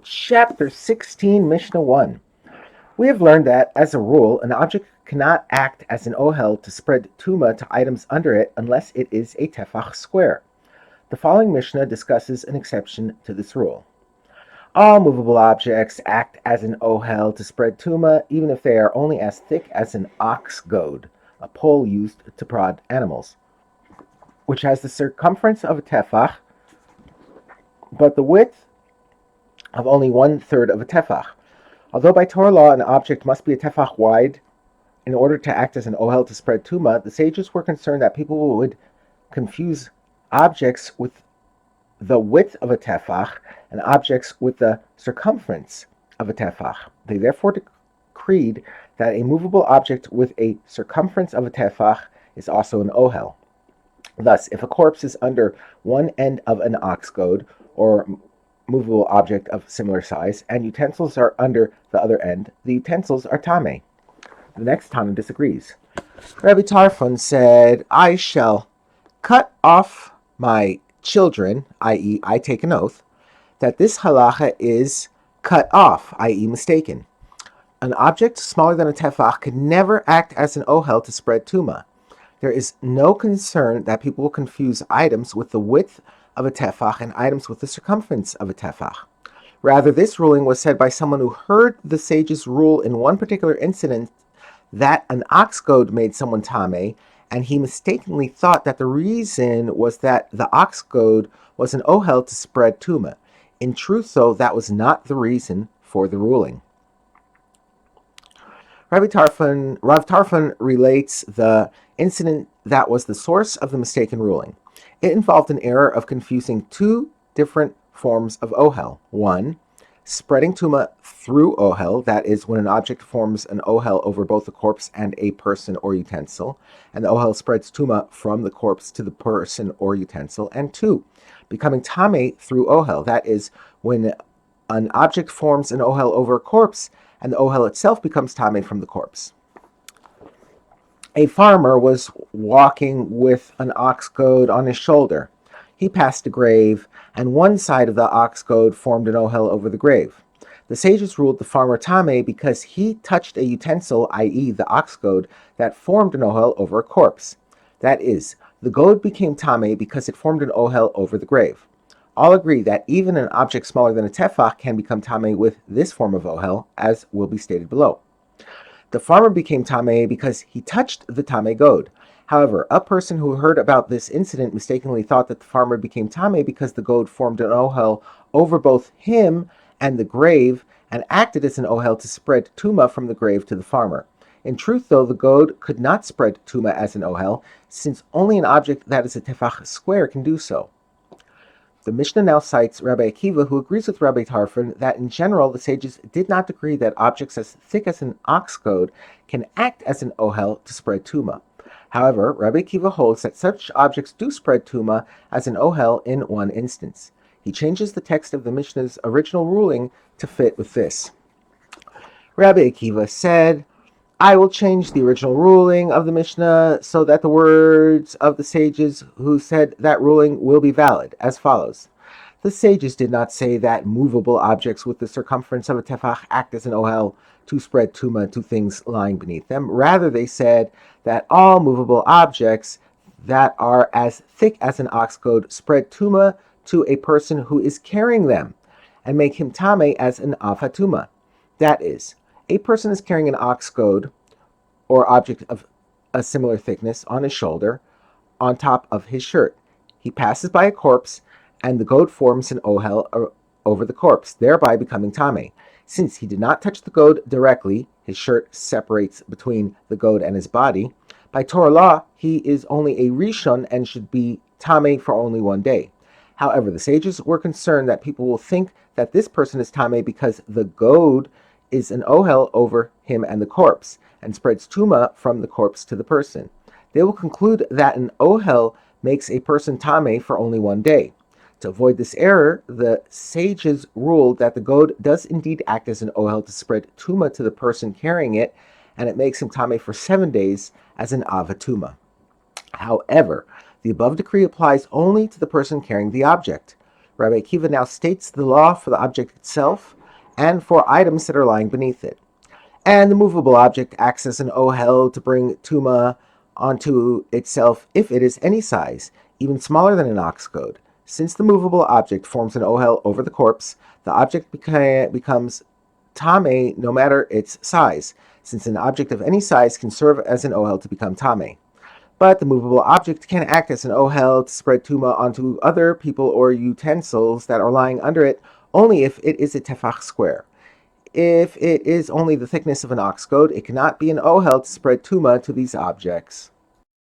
Chapter 16, Mishnah 1. We have learned that, as a rule, an object cannot act as an ohel to spread tuma to items under it unless it is a tefach square. The following Mishnah discusses an exception to this rule. All movable objects act as an ohel to spread tuma, even if they are only as thick as an ox goad, a pole used to prod animals, which has the circumference of a tefach, but the width of only 1/3 of a tefach. Although by Torah law an object must be a tefach wide in order to act as an ohel to spread tuma, the sages were concerned that people would confuse objects with the width of a tefach and objects with the circumference of a tefach. They therefore decreed that a movable object with a circumference of a tefach is also an ohel. Thus, if a corpse is under one end of an ox goad, or movable object of similar size, and utensils are under the other end, the utensils are tameh. The next Tana disagrees. Rabbi Tarfon said, I shall cut off my children, i.e., I take an oath, that this halacha is cut off, i.e., mistaken. An object smaller than a tefach can never act as an ohel to spread tuma. There is no concern that people will confuse items with the width of a tefach and items with the circumference of a tefach. Rather, this ruling was said by someone who heard the sages rule in one particular incident that an ox goad made someone tameh, and he mistakenly thought that the reason was that the ox goad was an ohel to spread tuma. In truth, though, that was not the reason for the ruling. Rav Tarfon relates the incident that was the source of the mistaken ruling. It involved an error of confusing two different forms of ohel. One, spreading tuma through ohel, that is, when an object forms an ohel over both a corpse and a person or utensil, and the ohel spreads tuma from the corpse to the person or utensil. And two, becoming tameh through ohel, that is, when an object forms an ohel over a corpse and the ohel itself becomes tameh from the corpse. A farmer was walking with an ox goad on his shoulder. He passed a grave, and one side of the ox goad formed an ohel over the grave. The sages ruled the farmer tameh because he touched a utensil, i.e., the ox goad, that formed an ohel over a corpse. That is, the goad became tameh because it formed an ohel over the grave. All agree that even an object smaller than a tefach can become tameh with this form of ohel, as will be stated below. The farmer became tameh because he touched the tameh goad. However, a person who heard about this incident mistakenly thought that the farmer became tameh because the goad formed an ohel over both him and the grave and acted as an ohel to spread tuma from the grave to the farmer. In truth, though, the goad could not spread tuma as an ohel, since only an object that is a tefach square can do so. The Mishnah now cites Rabbi Akiva, who agrees with Rabbi Tarfon that in general the sages did not decree that objects as thick as an ox goad can act as an ohel to spread tuma. However, Rabbi Akiva holds that such objects do spread tuma as an ohel in one instance. He changes the text of the Mishnah's original ruling to fit with this. Rabbi Akiva said, I will change the original ruling of the Mishnah so that the words of the sages who said that ruling will be valid, as follows. The sages did not say that movable objects with the circumference of a tefach act as an ohel to spread tuma to things lying beneath them. Rather, they said that all movable objects that are as thick as an ox goad spread tuma to a person who is carrying them and make him tameh as an afatuma. That is, a person is carrying an ox goad or object of a similar thickness on his shoulder on top of his shirt. He passes by a corpse and the goad forms an ohel over the corpse, thereby becoming tameh. Since he did not touch the goad directly, his shirt separates between the goad and his body. By Torah law, he is only a rishon and should be tameh for only one day. However, the sages were concerned that people will think that this person is tameh because the goad is an ohel over him and the corpse, and spreads tuma from the corpse to the person. They will conclude that an ohel makes a person tameh for only one day. To avoid this error, the sages ruled that the goad does indeed act as an ohel to spread tuma to the person carrying it, and it makes him tameh for 7 days as an avatuma. However, the above decree applies only to the person carrying the object. Rabbi Akiva now states the law for the object itself and for items that are lying beneath it. And the movable object acts as an ohel to bring tuma onto itself if it is any size, even smaller than an ox goad. Since the movable object forms an ohel over the corpse, the object becomes tame no matter its size, since an object of any size can serve as an ohel to become tame. But the movable object can act as an ohel to spread tuma onto other people or utensils that are lying under it only if it is a tefach square. If it is only the thickness of an ox goad, it cannot be an ohel to spread tuma to these objects.